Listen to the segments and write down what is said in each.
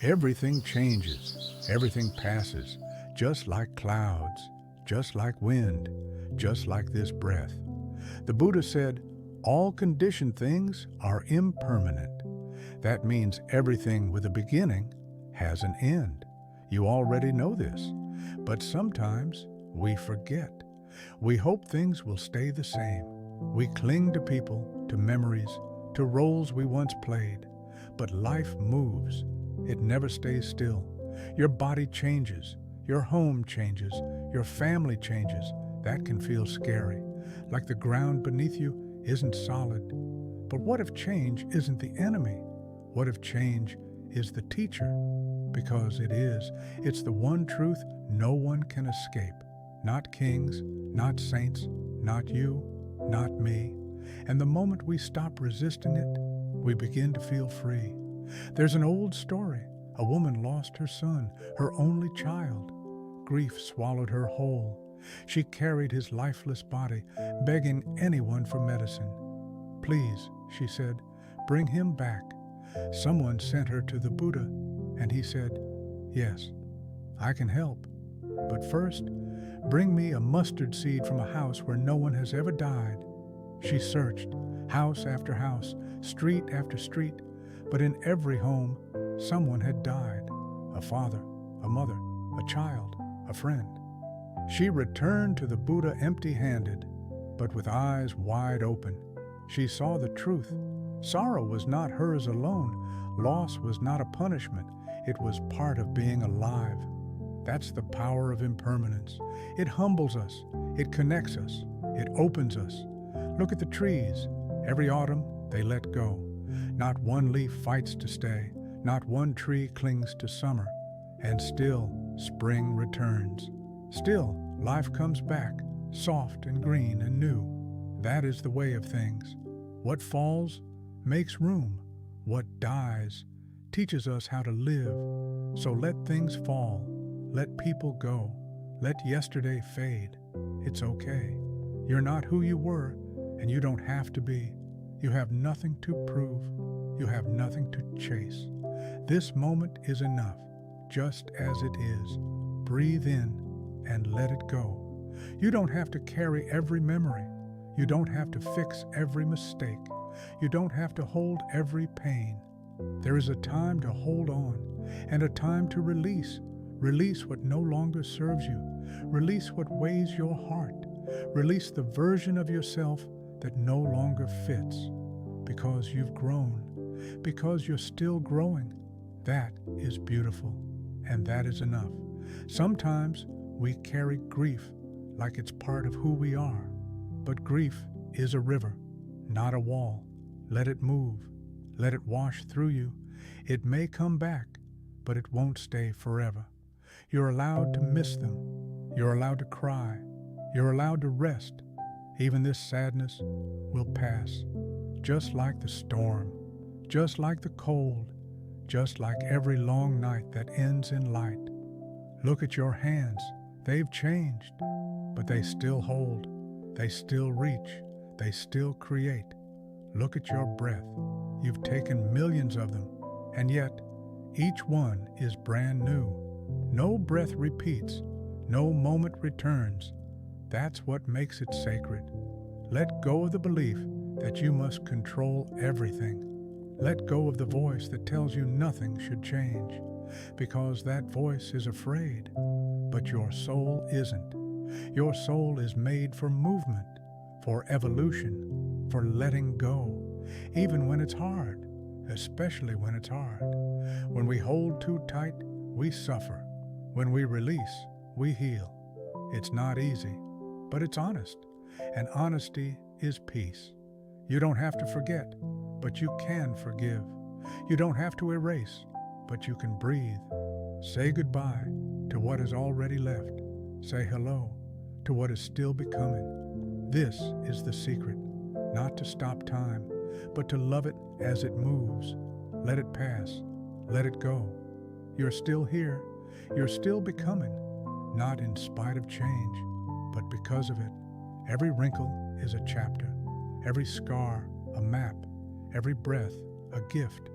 Everything changes, everything passes, just like clouds, just like wind, just like this breath. The Buddha said, all conditioned things are impermanent. That means everything with a beginning has an end. You already know this, but sometimes we forget. We hope things will stay the same. We cling to people, to memories, to roles we once played. But life moves. It never stays still. Your body changes. Your home changes. Your family changes. That can feel scary, like the ground beneath you isn't solid. But what if change isn't the enemy? What if change is the teacher? Because it is. It's the one truth no one can escape. Not kings, not saints, not you, not me. And the moment we stop resisting it, we begin to feel free. There's an old story. A woman lost her son, her only child. Grief swallowed her whole. She carried his lifeless body, begging anyone for medicine. Please, she said, bring him back. Someone sent her to the Buddha, and he said, yes, I can help. But first, bring me a mustard seed from a house where no one has ever died. She searched, house after house, street after street, but in every home, someone had died. A father, a mother, a child, a friend. She returned to the Buddha empty-handed, but with eyes wide open. She saw the truth. Sorrow was not hers alone. Loss was not a punishment. It was part of being alive. That's the power of impermanence. It humbles us. It connects us. It opens us. Look at the trees. Every autumn, they let go. Not one leaf fights to stay. Not one tree clings to summer. And still, spring returns. Still, life comes back, soft and green and new. That is the way of things. What falls makes room. What dies teaches us how to live. So let things fall. Let people go. Let yesterday fade. It's okay. You're not who you were, and you don't have to be. You have nothing to prove. You have nothing to chase. This moment is enough, just as it is. Breathe in and let it go. You don't have to carry every memory. You don't have to fix every mistake. You don't have to hold every pain. There is a time to hold on and a time to release. Release what no longer serves you. Release what weighs your heart. Release the version of yourself that no longer fits. Because you've grown. Because you're still growing. That is beautiful, and that is enough. Sometimes we carry grief like it's part of who we are. But grief is a river, not a wall. Let it move. Let it wash through you. It may come back, but it won't stay forever. You're allowed to miss them. You're allowed to cry. You're allowed to rest. Even this sadness will pass, just like the storm, just like the cold, just like every long night that ends in light. Look at your hands. They've changed, but they still hold. They still reach. They still create. Look at your breath. You've taken millions of them, and yet each one is brand new. No breath repeats. No moment returns. That's what makes it sacred. Let go of the belief that you must control everything. Let go of the voice that tells you nothing should change, because that voice is afraid. But your soul isn't. Your soul is made for movement, for evolution, for letting go, even when it's hard, especially when it's hard. When we hold too tight, we suffer. When we release, we heal. It's not easy, but it's honest, and honesty is peace. You don't have to forget, but you can forgive. You don't have to erase, but you can breathe. Say goodbye to what is already left. Say hello to what is still becoming. This is the secret, not to stop time, but to love it as it moves. Let it pass. Let it go. You're still here. You're still becoming, not in spite of change, but because of it. Every wrinkle is a chapter, every scar a map, every breath a gift,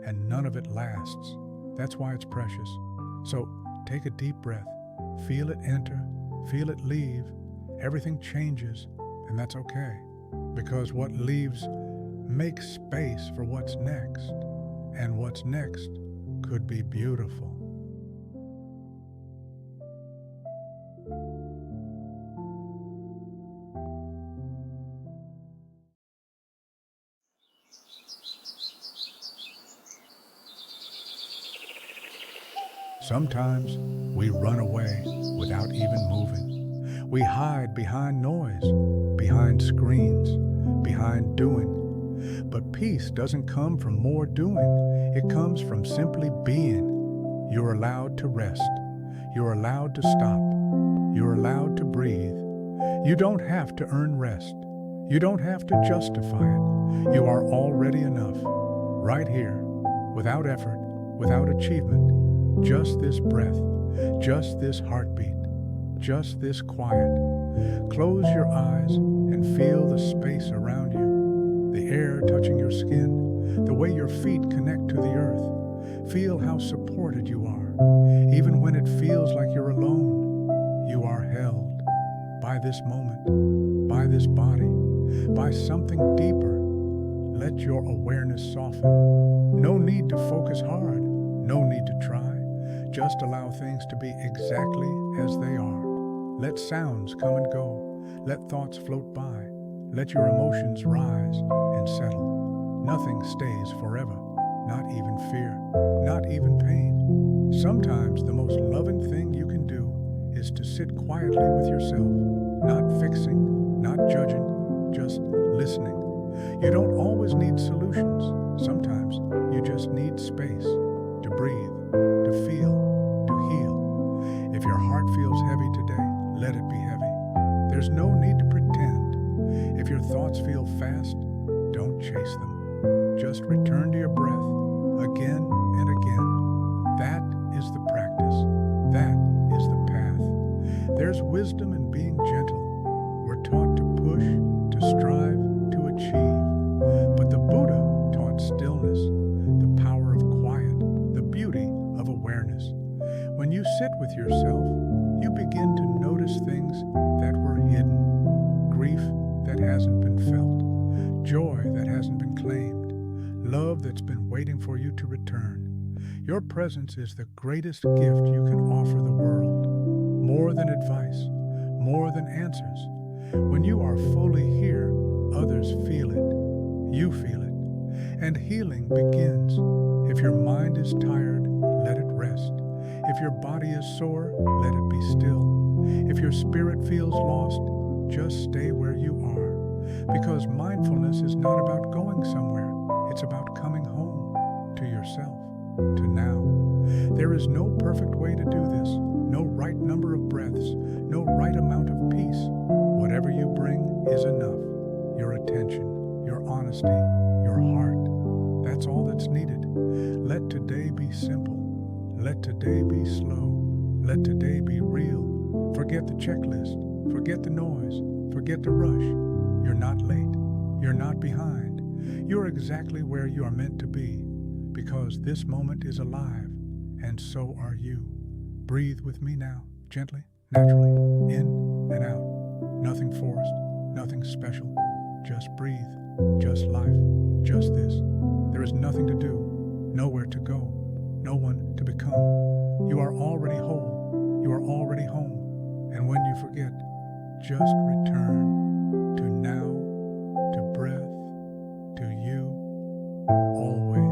and none of it lasts. That's why it's precious. So take a deep breath. Feel it enter, feel it leave. Everything changes, and that's okay. Because what leaves makes space for what's next. And what's next could be beautiful. Sometimes we run away without even moving. We hide behind noise, behind screens, behind doing. But peace doesn't come from more doing. It comes from simply being. You're allowed to rest. You're allowed to stop. You're allowed to breathe. You don't have to earn rest. You don't have to justify it. You are already enough, right here, without effort, without achievement. Just this breath, just this heartbeat, just this quiet. Close your eyes and feel the space around you, the air touching your skin, the way your feet connect to the earth. Feel how supported you are. Even when it feels like you're alone, you are held by this moment, by this body, by something deeper. Let your awareness soften. No need to focus hard, no need to try. Just allow things to be exactly as they are. Let sounds come and go. Let thoughts float by. Let your emotions rise and settle. Nothing stays forever, not even fear, not even pain. Sometimes the most loving thing you can do is to sit quietly with yourself, not fixing, not judging, just listening. You don't always need solutions. Sometimes you just need space to breathe, to feel, to heal. If your heart feels heavy today, let it be heavy. There's no need to pretend. If your thoughts feel fast, don't chase them. Just return to your breath again and again. That is the practice. That is the path. There's wisdom in being gentle. We're taught to push, to strive, to achieve. But the Buddha taught stillness, the power of quiet, the beauty of awareness. When you sit with yourself, you begin to notice things that were hidden, grief that hasn't been felt, joy that hasn't been claimed, love that's been waiting for you to return. Your presence is the greatest gift you can offer the world. More than advice, more than answers. When you are fully here, others feel it. You feel it. And healing begins. If your mind is tired, let it rest. If your body is sore, let it be still. If your spirit feels lost, just stay where you are. Because mindfulness is not about going somewhere. It's about coming home to yourself, to now. There is no perfect way to do this, no right number of breaths, no right amount of peace. Whatever you bring is enough. Your attention, your honesty, your heart. That's all that's needed. Let today be simple. Let today be slow. Let today be real. Forget the checklist. Forget the noise. Forget the rush. You're not late. You're not behind. You're exactly where you are meant to be, because this moment is alive, and so are you. Breathe with me now, gently, naturally, in and out. Nothing forced, nothing special. Just breathe, just life, just this. There is nothing to do, nowhere to go, no one to become. You are already whole, you are already home. And when you forget, just return to now, to breath, to you, always.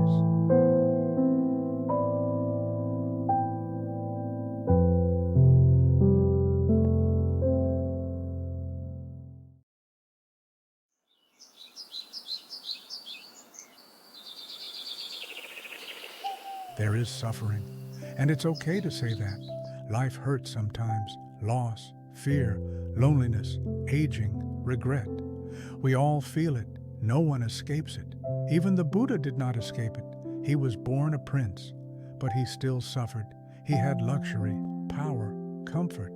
There is suffering, and it's okay to say that. Life hurts sometimes. Loss, fear, loneliness, aging, regret. We all feel it. No one escapes it. Even the Buddha did not escape it. He was born a prince, but he still suffered. He had luxury, power, comfort.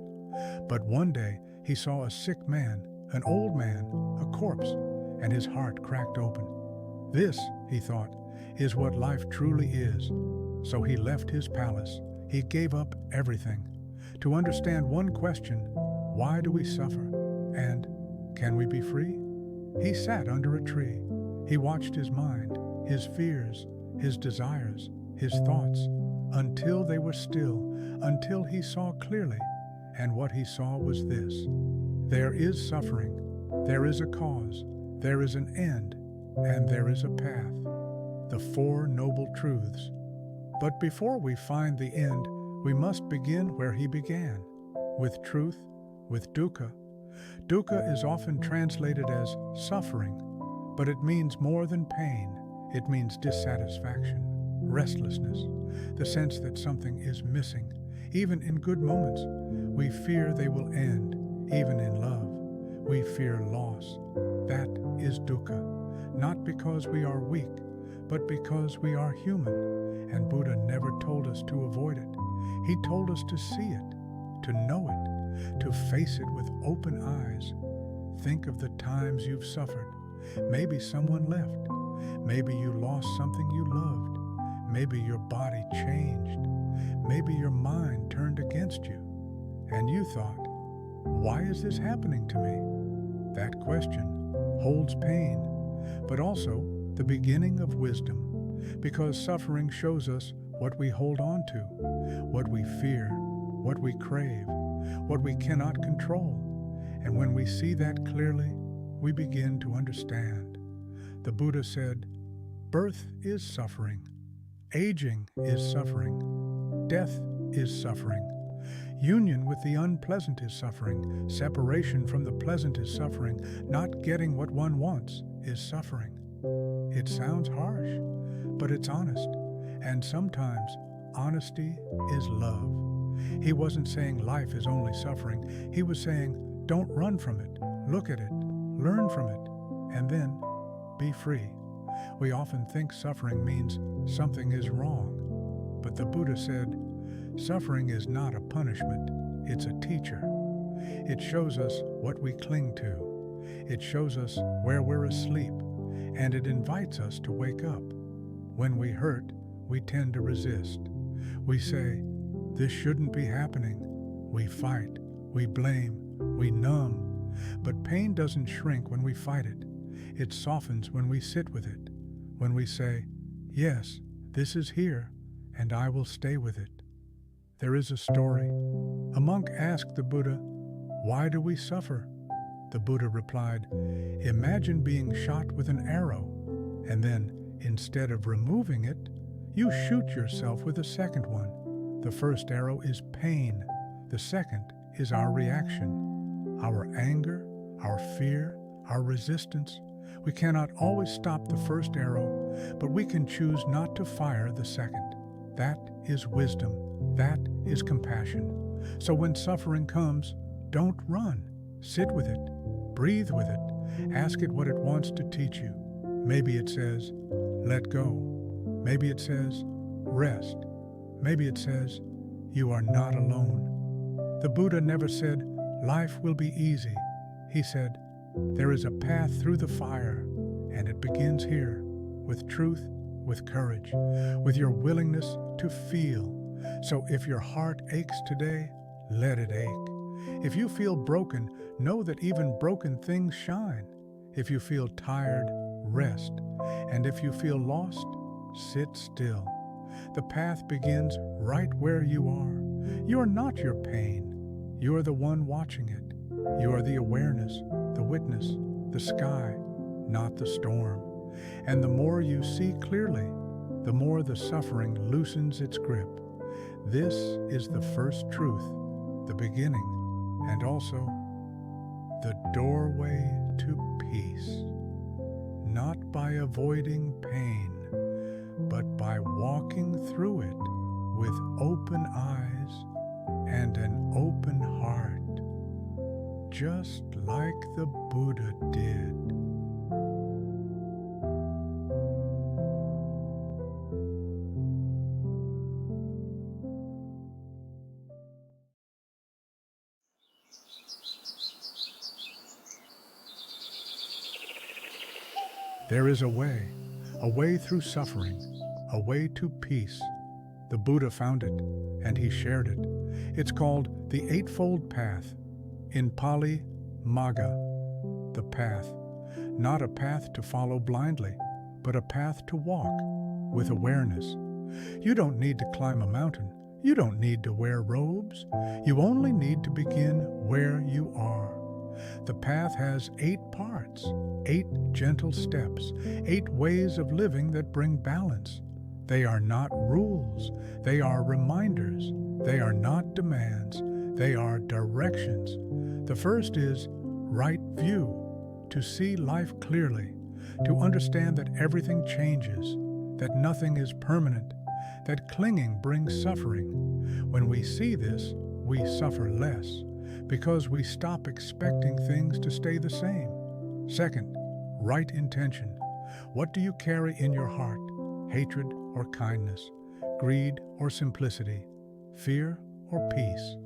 But one day he saw a sick man, an old man, a corpse, and his heart cracked open. This, he thought, is what life truly is. So he left his palace. He gave up everything to understand one question: why do we suffer? And can we be free? He sat under a tree. He watched his mind, his fears, his desires, his thoughts, until they were still, until he saw clearly. And what he saw was this: there is suffering, there is a cause, there is an end, and there is a path. The Four Noble Truths. But before we find the end, we must begin where he began, with truth, with dukkha. Dukkha is often translated as suffering, but it means more than pain. It means dissatisfaction, restlessness, the sense that something is missing. Even in good moments, we fear they will end. Even in love, we fear loss. That is dukkha, not because we are weak, but because we are human. And Buddha never told us to avoid it. He told us to see it, to know it, to face it with open eyes. Think of the times you've suffered. Maybe someone left. Maybe you lost something you loved. Maybe your body changed. Maybe your mind turned against you. And you thought, why is this happening to me? That question holds pain, but also the beginning of wisdom. Because suffering shows us what we hold on to, what we fear, what we crave, what we cannot control. And when we see that clearly, we begin to understand. The Buddha said, birth is suffering, aging is suffering, death is suffering, union with the unpleasant is suffering, separation from the pleasant is suffering, not getting what one wants is suffering. It sounds harsh, but it's honest, and sometimes honesty is love. He wasn't saying life is only suffering. He was saying, don't run from it, look at it, learn from it, and then be free. We often think suffering means something is wrong, but the Buddha said, suffering is not a punishment, it's a teacher. It shows us what we cling to. It shows us where we're asleep, and it invites us to wake up. When we hurt, we tend to resist. We say, this shouldn't be happening. We fight, we blame, we numb. But pain doesn't shrink when we fight it. It softens when we sit with it. When we say, yes, this is here, and I will stay with it. There is a story. A monk asked the Buddha, why do we suffer? The Buddha replied, imagine being shot with an arrow, and then, instead of removing it, you shoot yourself with a second one. The first arrow is pain. The second is our reaction, our anger, our fear, our resistance. We cannot always stop the first arrow, but we can choose not to fire the second. That is wisdom. That is compassion. So when suffering comes, don't run. Sit with it. Breathe with it. Ask it what it wants to teach you. Maybe it says, let go. Maybe it says, rest. Maybe it says, you are not alone. The Buddha never said, life will be easy. He said, there is a path through the fire, and it begins here, with truth, with courage, with your willingness to feel. So if your heart aches today, let it ache. If you feel broken, know that even broken things shine. If you feel tired, rest. And if you feel lost, sit still. The path begins right where you are. You are not your pain. You are the one watching it. You are the awareness, the witness, the sky, not the storm. And the more you see clearly, the more the suffering loosens its grip. This is the first truth, the beginning, and also the doorway to peace. Not by avoiding pain, but by walking through it with open eyes and an open heart, just like the Buddha did. There is a way through suffering, a way to peace, The Buddha found it, and he shared it. It's called the Eightfold Path. In Pali, Magga, the path. Not a path to follow blindly, but a path to walk with awareness. You don't need to climb a mountain. You don't need to wear robes. You only need to begin where you are. The path has 8 parts, 8 gentle steps, 8 ways of living that bring balance. They are not rules. They are reminders. They are not demands. They are directions. The first is right view, to see life clearly, to understand that everything changes, that nothing is permanent, that clinging brings suffering. When we see this, we suffer less, because we stop expecting things to stay the same. Second, right intention. What do you carry in your heart? Hatred or kindness? Greed or simplicity? Fear or peace?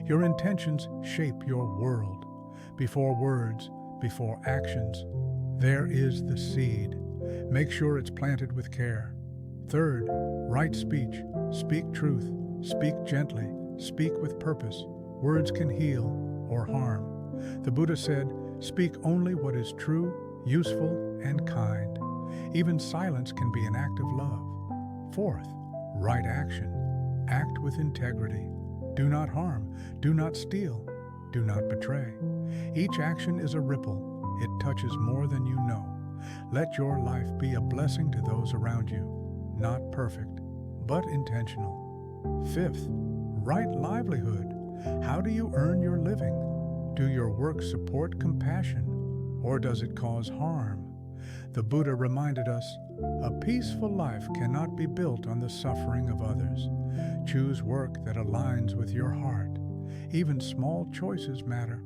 Your intentions shape your world. Before words, before actions, there is the seed. Make sure it's planted with care. Third, right speech. Speak truth. Speak gently. Speak with purpose. Words can heal or harm. The Buddha said, speak only what is true, useful, and kind. Even silence can be an act of love. Fourth, right action. Act with integrity. Do not harm. Do not steal. Do not betray. Each action is a ripple. It touches more than you know. Let your life be a blessing to those around you. Not perfect, but intentional. Fifth, right livelihood. How do you earn your living? Do your work support compassion, or does it cause harm? The Buddha reminded us, a peaceful life cannot be built on the suffering of others. Choose work that aligns with your heart. Even small choices matter.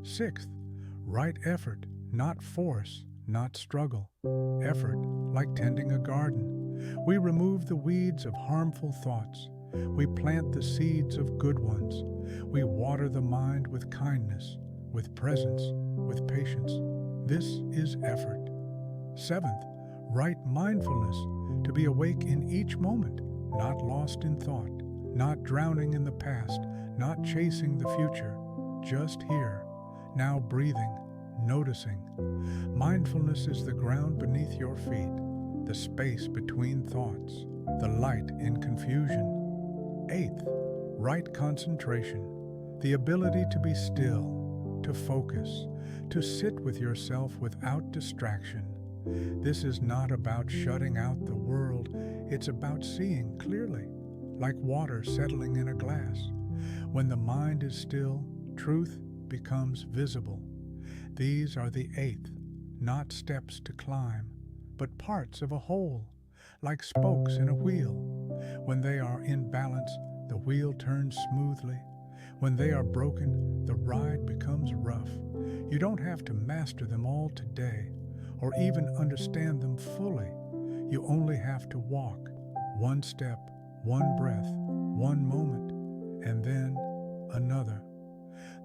Sixth, right effort, not force, not struggle. Effort like tending a garden. We remove the weeds of harmful thoughts. We plant the seeds of good ones. We water the mind with kindness, with presence, with patience. This is effort. Seventh, right mindfulness, to be awake in each moment, not lost in thought, not drowning in the past, not chasing the future, just here, now breathing, noticing. Mindfulness is the ground beneath your feet, the space between thoughts, the light in confusion. Eighth, right concentration, the ability to be still, to focus, to sit with yourself without distraction. This is not about shutting out the world, it's about seeing clearly, like water settling in a glass. When the mind is still, truth becomes visible. These are the 8th, not steps to climb, but parts of a whole, like spokes in a wheel. When they are in balance, the wheel turns smoothly. When they are broken, the ride becomes rough. You don't have to master them all today, or even understand them fully. You only have to walk, one step, one breath, one moment, and then another.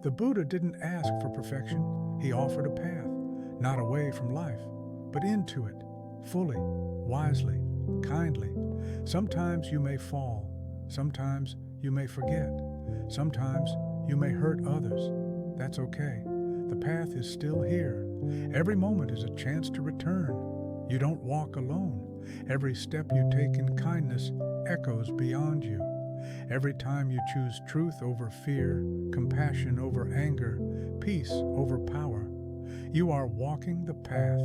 The Buddha didn't ask for perfection. He offered a path, not away from life, but into it, fully, wisely, kindly. Sometimes you may fall. Sometimes you may forget. Sometimes you may hurt others. That's okay. The path is still here. Every moment is a chance to return. You don't walk alone. Every step you take in kindness echoes beyond you. Every time you choose truth over fear, compassion over anger, peace over power, you are walking the path,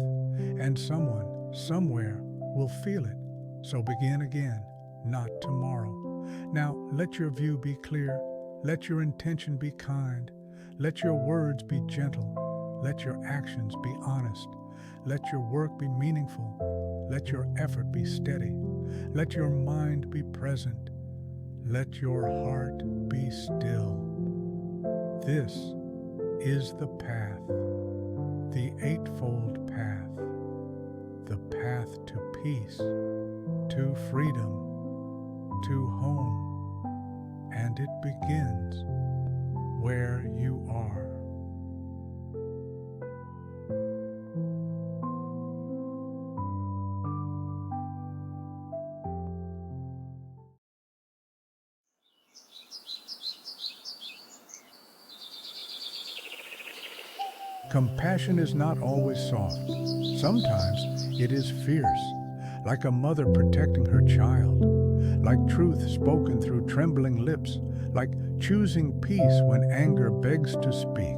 and someone, somewhere, will feel it. So begin again, not tomorrow. Now let your view be clear. Let your intention be kind. Let your words be gentle. Let your actions be honest. Let your work be meaningful. Let your effort be steady. Let your mind be present. Let your heart be still. This is the path, the Eightfold Path, the path to peace, to freedom, to home, and it begins where you are. Compassion is not always soft. Sometimes it is fierce, like a mother protecting her child, like truth spoken through trembling lips, like choosing peace when anger begs to speak.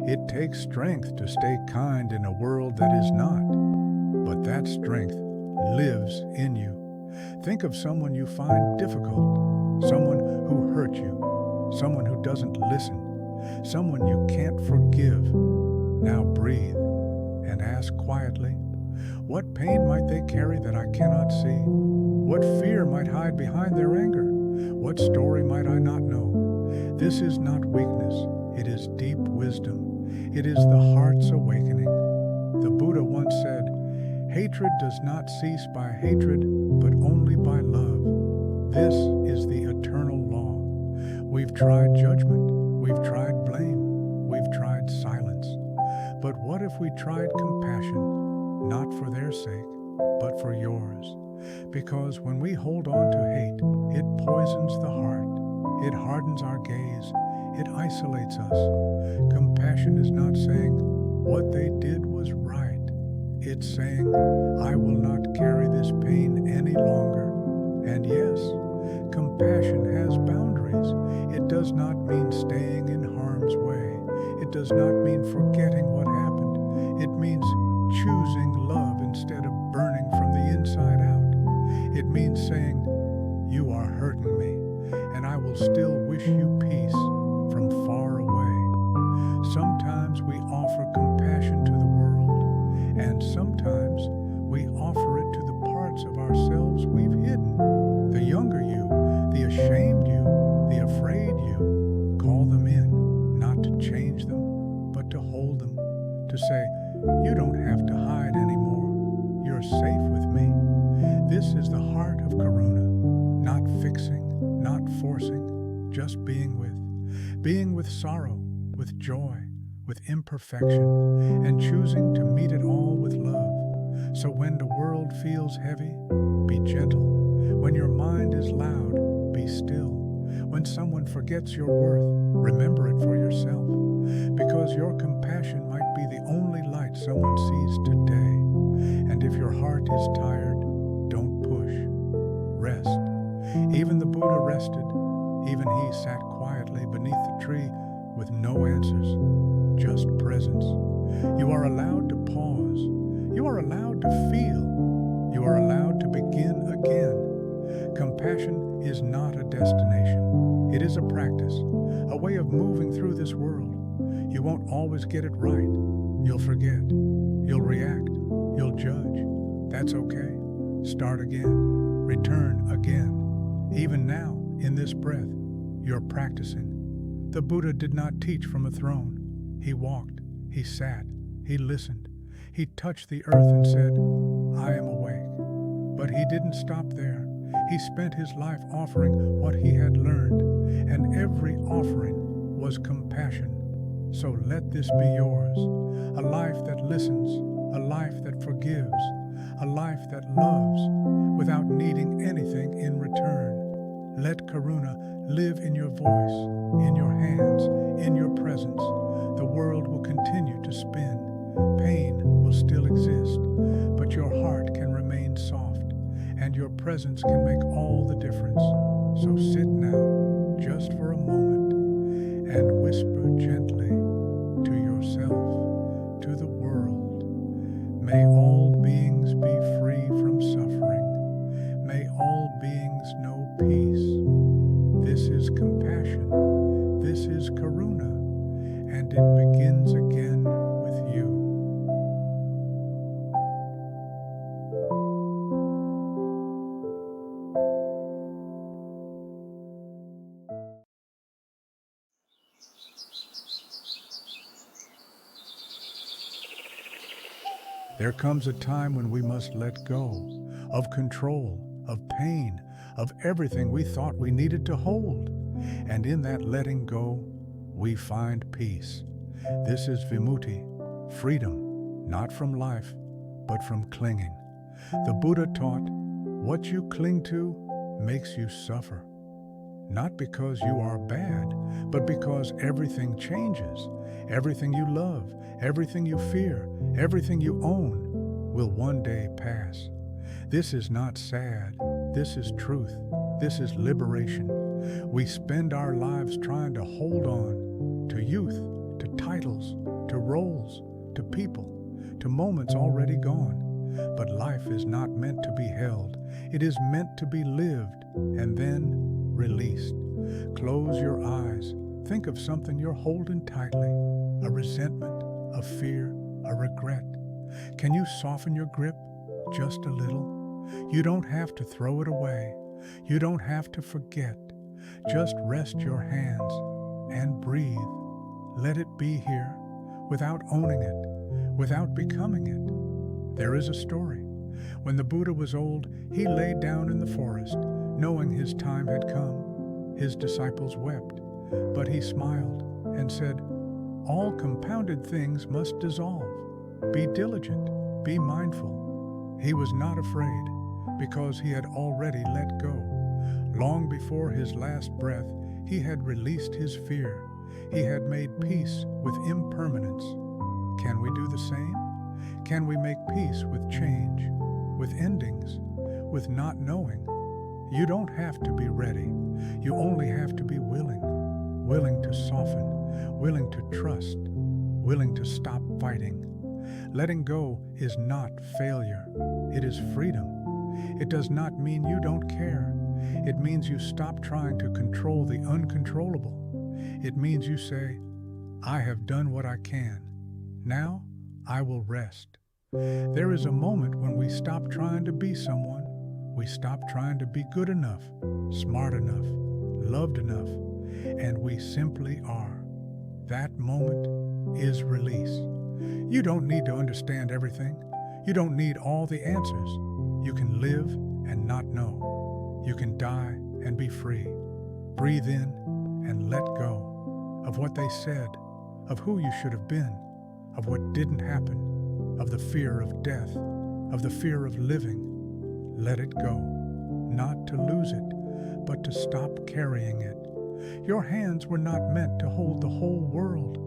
It takes strength to stay kind in a world that is not, but that strength lives in you. Think of someone you find difficult, someone who hurt you, someone who doesn't listen, someone you can't forgive. Now breathe and ask quietly, what pain might they carry that I cannot see? What fear might hide behind their anger? What story might I not know? This is not weakness, it is deep wisdom. It is the heart's awakening. The Buddha once said, hatred does not cease by hatred, but only by love. This is the eternal law. We've tried judgment, we've tried blame, we've tried silence. But what if we tried compassion, not for their sake, but for yours? Because when we hold on to hate, it poisons the heart, it hardens our gaze, it isolates us. Compassion is not saying, what they did was right. It's saying, I will not carry this pain any longer. And yes, compassion has boundaries. It does not mean staying in harm's way. It does not mean forgetting what happened. It means choosing love instead of burning from the inside out. It means saying, you are hurting me, and I will still wish you peace from far away. Sometimes we offer compassion to the world, and sometimes we offer it to the parts of ourselves we've hidden. The younger you, the ashamed you, the afraid you, call them in, not to change them, but to hold them, to say, you don't have to hide anymore. You're safe with me. This is the heart of Karuna, not fixing, not forcing, just being with sorrow, with joy, with imperfection, and choosing to meet it all with love. So when the world feels heavy, be gentle. When your mind is loud, be still. When someone forgets your worth, remember it for yourself, because your compassion might be the only light someone sees today. And if your heart is tired, don't push. Rest. Even the Buddha rested. Even he sat quietly beneath the tree with no answers, just presence. You are allowed to pause. You are allowed to feel. You are allowed to begin again. Compassion is not a destination. It is a practice, a way of moving through this world. You won't always get it right. You'll forget. You'll react. You'll judge. That's okay. Start again. Return again. Even now, in this breath, you're practicing. The Buddha did not teach from a throne. He walked, he sat, he listened. He touched the earth and said, I am awake. But he didn't stop there. He spent his life offering what he had learned, and every offering was compassion. So let this be yours, a life that listens, a life that forgives, a life that loves without needing anything in return. Let Karuna live in your voice, in your hands, in your presence. The world will continue to spin. Pain will still exist, but your heart can remain soft, and your presence can make all the difference. So sit now, just for a moment, and whisper gently to yourself, to the world. May all beings be free from suffering. May all beings know peace. This is compassion. This is Karuna, and it begins again with you. There comes a time when we must let go of control, of pain, of everything we thought we needed to hold. And in that letting go, we find peace. This is vimutti, freedom, not from life, but from clinging. The Buddha taught, what you cling to makes you suffer. not because you are bad, but because everything changes. Everything you love, everything you fear, everything you own will one day pass. This is not sad. This is truth. This is liberation. We spend our lives trying to hold on to youth, to titles, to roles, to people, to moments already gone. But life is not meant to be held. It is meant to be lived and then released. Close your eyes. Think of something you're holding tightly, a resentment, a fear, a regret. Can you soften your grip just a little? You don't have to throw it away. You don't have to forget. Just rest your hands and breathe. Let it be here without owning it, without becoming it. There is a story. When the Buddha was old, he lay down in the forest, knowing his time had come. His disciples wept, but he smiled and said, "All compounded things must dissolve. Be diligent, be mindful." He was not afraid, because he had already let go. Long before his last breath, he had released his fear. He had made peace with impermanence. Can we do the same? Can we make peace with change, with endings, with not knowing? You don't have to be ready. You only have to be willing. Willing to soften, willing to trust, willing to stop fighting. Letting go is not failure. It is freedom. It does not mean you don't care. It means you stop trying to control the uncontrollable. It means you say, "I have done what I can. Now I will rest." There is a moment when we stop trying to be someone. We stop trying to be good enough, smart enough, loved enough, and we simply are. That moment is release. You don't need to understand everything. You don't need all the answers. You can live and not know. You can die and be free. Breathe in and let go of what they said, of who you should have been, of what didn't happen, of the fear of death, of the fear of living. Let it go, not to lose it, but to stop carrying it. Your hands were not meant to hold the whole world.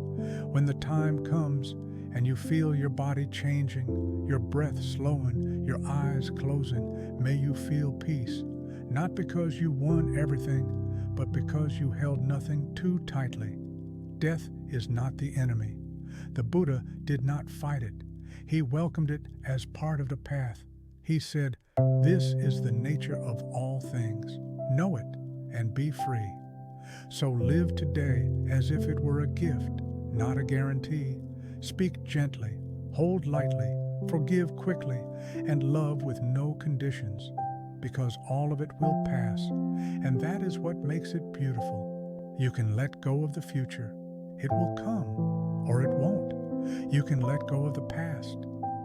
When the time comes and you feel your body changing, your breath slowing, your eyes closing, may you feel peace, not because you won everything, but because you held nothing too tightly. Death is not the enemy. The Buddha did not fight it. He welcomed it as part of the path. He said, "This is the nature of all things. Know it and be free." So live today as if it were a gift, not a guarantee. Speak gently, hold lightly, forgive quickly, and love with no conditions, because all of it will pass, and that is what makes it beautiful. You can let go of the future. It will come, or it won't. You can let go of the past.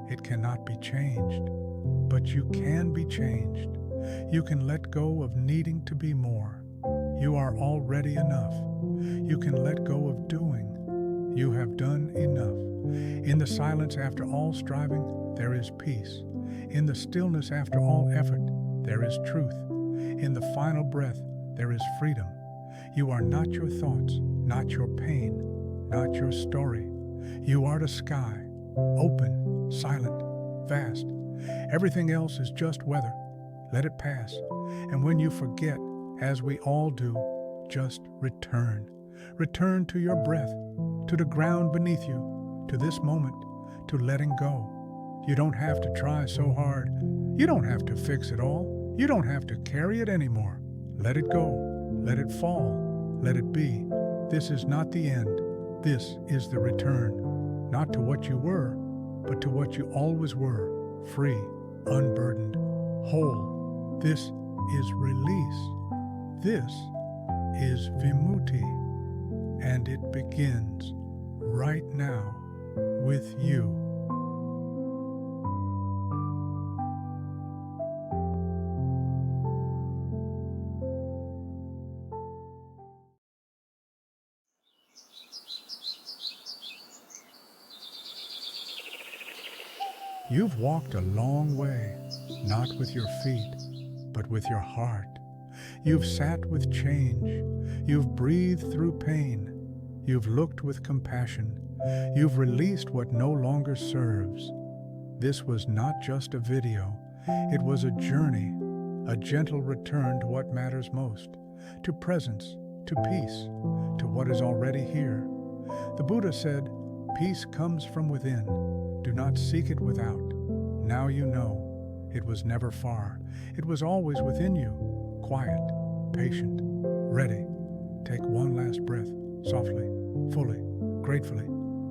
It cannot be changed, but you can be changed. You can let go of needing to be more. You are already enough. You can let go of doing. You have done enough. In the silence after all striving, there is peace. In the stillness after all effort, there is truth. In the final breath, there is freedom. You are not your thoughts, not your pain, not your story. You are the sky, open, silent, vast. Everything else is just weather. Let it pass. And when you forget, as we all do, just return. Return to your breath, to the ground beneath you, to this moment, to letting go. You don't have to try so hard. You don't have to fix it all. You don't have to carry it anymore. Let it go. Let it fall. Let it be. This is not the end. This is the return, not to what you were, but to what you always were, free, unburdened, whole. This is release. This is vimutti, and it begins right now with you. You've walked a long way, not with your feet, but with your heart. You've sat with change. You've breathed through pain. You've looked with compassion. You've released what no longer serves. This was not just a video. It was a journey, a gentle return to what matters most, to presence, to peace, to what is already here. The Buddha said, "Peace comes from within. Do not seek it without. Now you know. It was never far. It was always within you, quiet, patient, ready." Take one last breath, softly, fully, gratefully.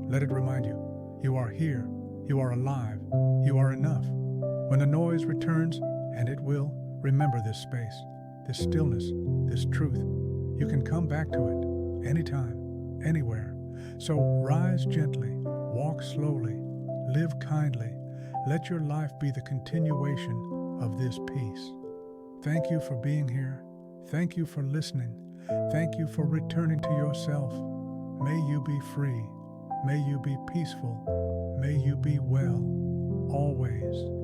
Let it remind you, you are here, you are alive, you are enough. When the noise returns, and it will, remember this space, this stillness, this truth. You can come back to it, anytime, anywhere. So rise gently, walk slowly, live kindly. Let your life be the continuation of this peace. Thank you for being here. Thank you for listening. Thank you for returning to yourself. May you be free. May you be peaceful. May you be well, always.